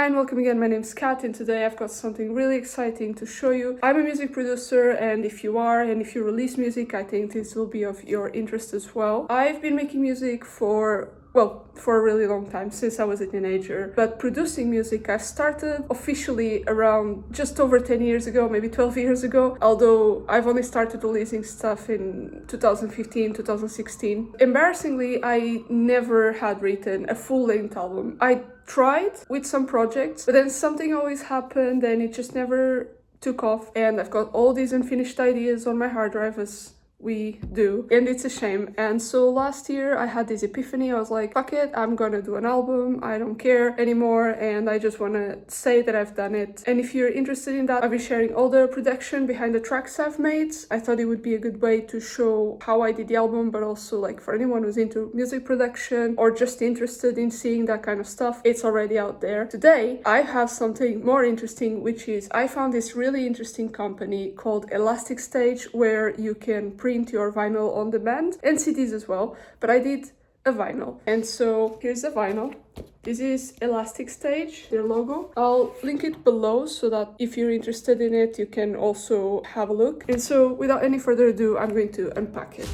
Hi and welcome again, my name is Kat and today I've got something really exciting to show you. I'm a music producer and if you release music, I think this will be of your interest as well. I've been making music for a really long time, since I was a teenager. But producing music, I started officially around just over 10 years ago, maybe 12 years ago, although I've only started releasing stuff in 2015, 2016. Embarrassingly, I never had written a full-length album. I tried with some projects, but then something always happened and it just never took off. And I've got all these unfinished ideas on my hard drive, as we do, and it's a shame. And so last year I had this epiphany. I was like, fuck it, I'm gonna do an album. I don't care anymore and I just want to say that I've done it. And if you're interested in that, I'll be sharing all the production behind the tracks I've made. I thought it would be a good way to show how I did the album, but also like for anyone who's into music production or just interested in seeing that kind of stuff, it's already out there. Today I have something more interesting, which is I found this really interesting company called Elastic Stage, where you can print your vinyl on demand and CDs as well, but I did a vinyl. And so here's the vinyl. This is Elastic Stage, their logo. I'll link it below so that if you're interested in it, you can also have a look. And so without any further ado, I'm going to unpack it.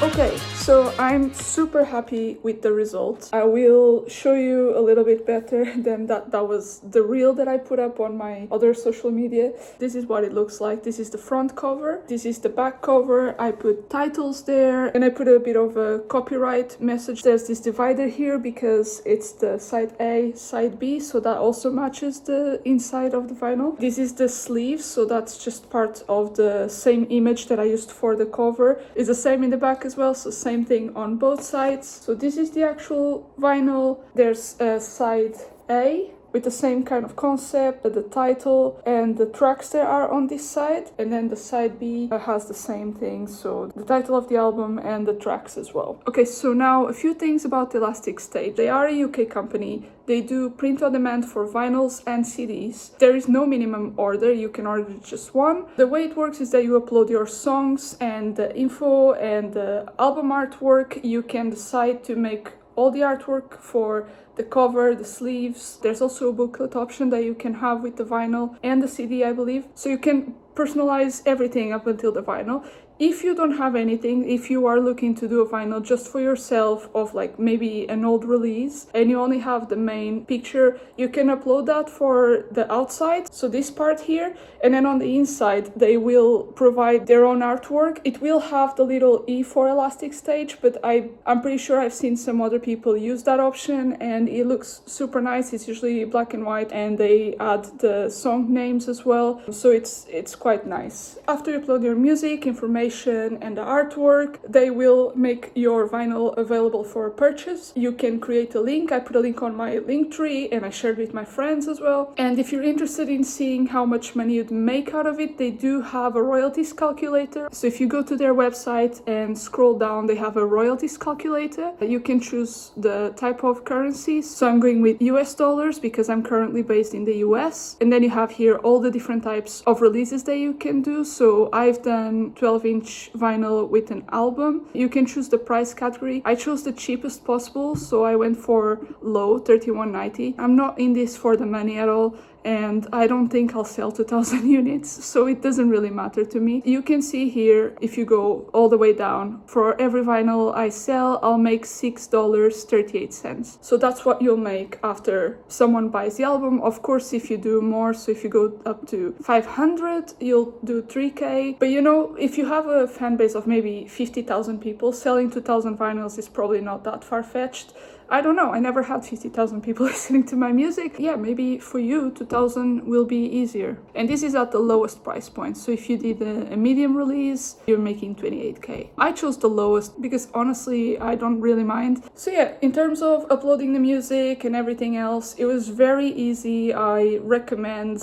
Okay, so I'm super happy with the result. I will show you a little bit better than that was the reel that I put up on my other social media. This is what it looks like. This is the front cover. This is the back cover. I put titles there and I put a bit of a copyright message. There's this divider here because it's the side A, side B, so that also matches the inside of the vinyl. This is the sleeve, so that's just part of the same image that I used for the cover. It's the same in the back as well, so same thing on both sides. So this is the actual vinyl. There's a side A with the same kind of concept, the title and the tracks that are on this side, and then the side B has the same thing, so the title of the album and the tracks as well. Okay, so now a few things about Elastic Stage. They are a UK company. They do print on demand for vinyls and CDs. There is no minimum order, you can order just one. The way it works is that you upload your songs and the info and the album artwork. You can decide to make all the artwork for the cover, the sleeves. There's also a booklet option that you can have with the vinyl and the CD, I believe. So you can personalize everything up until the vinyl. If you don't have anything, if you are looking to do a vinyl just for yourself of like maybe an old release and you only have the main picture, you can upload that for the outside, so this part here, and then on the inside they will provide their own artwork. It will have the little E for Elastic Stage, but I'm pretty sure I've seen some other people use that option and it looks super nice. It's usually black and white and they add the song names as well, so it's quite nice. After you upload your music, information and the artwork, they will make your vinyl available for purchase. You can create a link. I put a link on my link tree and I shared with my friends as well. And if you're interested in seeing how much money you'd make out of it, they do have a royalties calculator. So if you go to their website and scroll down, they have a royalties calculator. You can choose the type of currency. So I'm going with US dollars because I'm currently based in the US. And then you have here all the different types of releases that you can do. So I've done 12-inch vinyl with an album. You can choose the price category. I chose the cheapest possible, so I went for low, $31.90. I'm not in this for the money at all, and I don't think I'll sell 2,000 units, so it doesn't really matter to me. You can see here, if you go all the way down, for every vinyl I sell, I'll make $6.38. So that's what you'll make after someone buys the album. Of course, if you do more, so if you go up to 500, you'll do 3K. But you know, if you have a fan base of maybe 50,000 people, selling 2,000 vinyls is probably not that far-fetched. I don't know, I never had 50,000 people listening to my music. Yeah, maybe for you 2,000 will be easier. And this is at the lowest price point, so if you did a medium release, you're making 28K. I chose the lowest because honestly I don't really mind. So yeah, in terms of uploading the music and everything else, it was very easy. I recommend,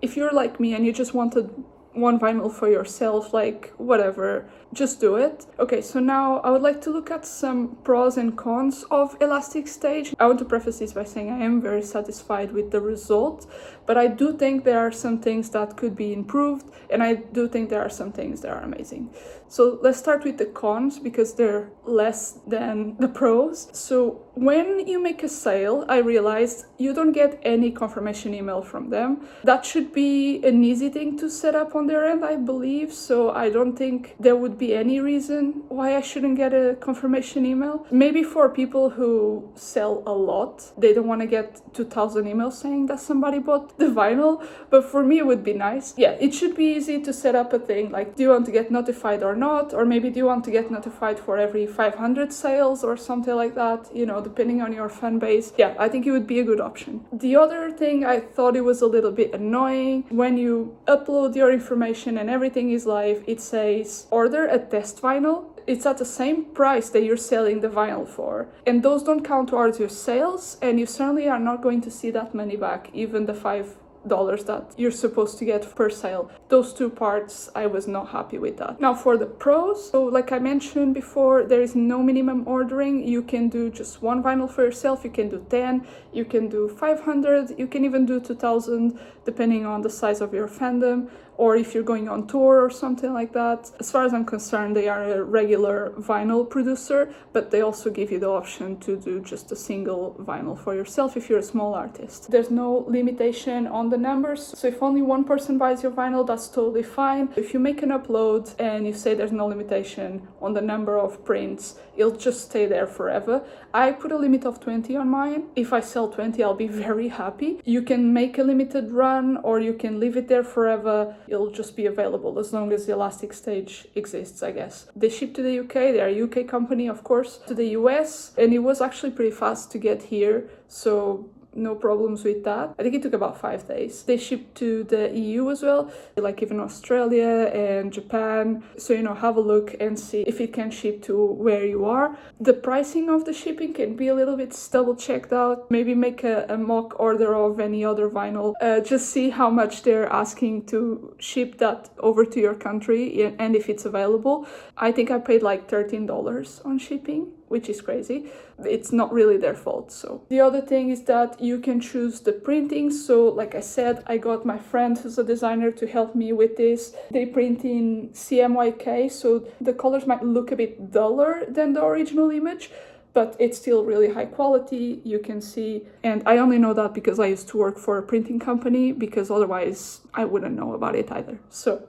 if you're like me and you just wanted one vinyl for yourself, like whatever, just do it. Okay, so now I would like to look at some pros and cons of Elastic Stage. I want to preface this by saying I am very satisfied with the result, but I do think there are some things that could be improved, and I do think there are some things that are amazing. So let's start with the cons because they're less than the pros. So when you make a sale, I realized you don't get any confirmation email from them. That should be an easy thing to set up on their end, I believe. So I don't think there would be any reason why I shouldn't get a confirmation email. Maybe for people who sell a lot, they don't want to get 2,000 emails saying that somebody bought the vinyl. But for me, it would be nice. Yeah, it should be easy to set up a thing like, do you want to get notified or not? Or maybe do you want to get notified for every 500 sales or something like that, you know, depending on your fan base. Yeah, I think it would be a good option. The other thing, I thought it was a little bit annoying. When you upload your information and everything is live, it says order a test vinyl. It's at the same price that you're selling the vinyl for. And those don't count towards your sales, and you certainly are not going to see that money back, even the $5 that you're supposed to get per sale. Those two parts, I was not happy with that. Now for the pros, so like I mentioned before, there is no minimum ordering. You can do just one vinyl for yourself, you can do 10, you can do 500, you can even do 2,000 depending on the size of your fandom, or if you're going on tour or something like that. As far as I'm concerned, they are a regular vinyl producer, but they also give you the option to do just a single vinyl for yourself if you're a small artist. There's no limitation on the numbers, so if only one person buys your vinyl, that's totally fine. If you make an upload and you say there's no limitation on the number of prints, it'll just stay there forever. I put a limit of 20 on mine. If I sell 20, I'll be very happy. You can make a limited run or you can leave it there forever. It'll just be available as long as the Elastic Stage exists, I guess. They ship to the UK, they're a UK company, of course, to the US, and it was actually pretty fast to get here, so no problems with that. I think it took about 5 days. They ship to the EU as well, like even Australia and Japan. So, you know, have a look and see if it can ship to where you are. The pricing of the shipping can be a little bit double checked out. Maybe make a mock order of any other vinyl. Just see how much they're asking to ship that over to your country and if it's available. I think I paid like $13 on shipping, which is crazy. It's not really their fault. So the other thing is that you can choose the printing. So like I said, I got my friend who's a designer to help me with this. They print in CMYK, so the colors might look a bit duller than the original image, but it's still really high quality, you can see. And I only know that because I used to work for a printing company, because otherwise I wouldn't know about it either. So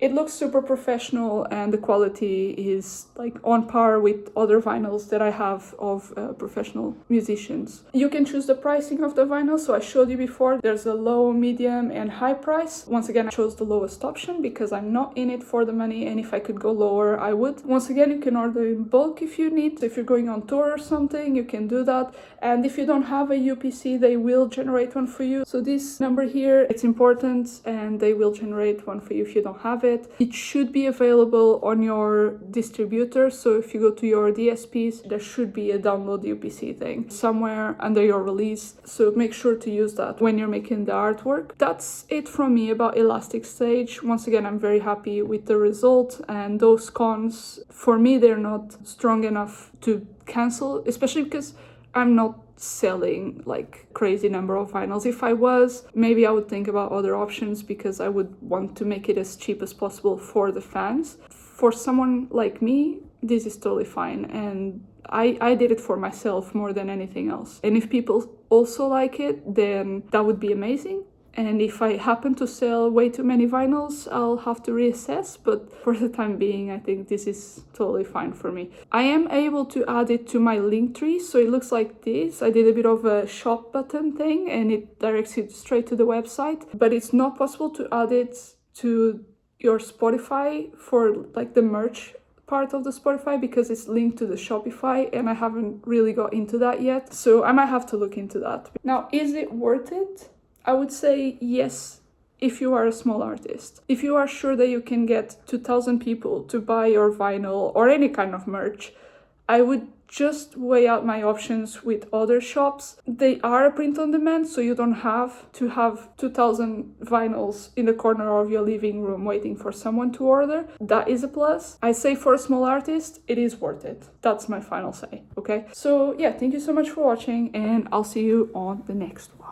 it looks super professional and the quality is like on par with other vinyls that I have of professional musicians. You can choose the pricing of the vinyl. So I showed you before, there's a low, medium and high price. Once again, I chose the lowest option because I'm not in it for the money, and if I could go lower, I would. Once again, you can order in bulk if you need. If you're going on tour or something, you can do that. And if you don't have a UPC, they will generate one for you. So this number here, it's important, and they will generate one for you if you don't have it. It should be available on your distributor. So if you go to your DSPs, there should be a download UPC thing somewhere under your release. So make sure to use that when you're making the artwork. That's it from me about Elastic Stage. Once again, I'm very happy with the result, and those cons, for me, they're not strong enough to cancel, especially because I'm not selling like crazy number of vinyls. If I was, maybe I would think about other options because I would want to make it as cheap as possible for the fans. For someone like me, this is totally fine, and I did it for myself more than anything else. And if people also like it, then that would be amazing. And if I happen to sell way too many vinyls, I'll have to reassess. But for the time being, I think this is totally fine for me. I am able to add it to my Linktree, so it looks like this. I did a bit of a shop button thing, and it directs you straight to the website. But it's not possible to add it to your Spotify for like the merch part of the Spotify because it's linked to the Shopify, and I haven't really got into that yet. So I might have to look into that. Now, is it worth it? I would say yes, if you are a small artist. If you are sure that you can get 2,000 people to buy your vinyl or any kind of merch, I would just weigh out my options with other shops. They are a print on demand, so you don't have to have 2,000 vinyls in the corner of your living room waiting for someone to order. That is a plus. I say for a small artist, it is worth it. That's my final say, okay? So yeah, thank you so much for watching, and I'll see you on the next one.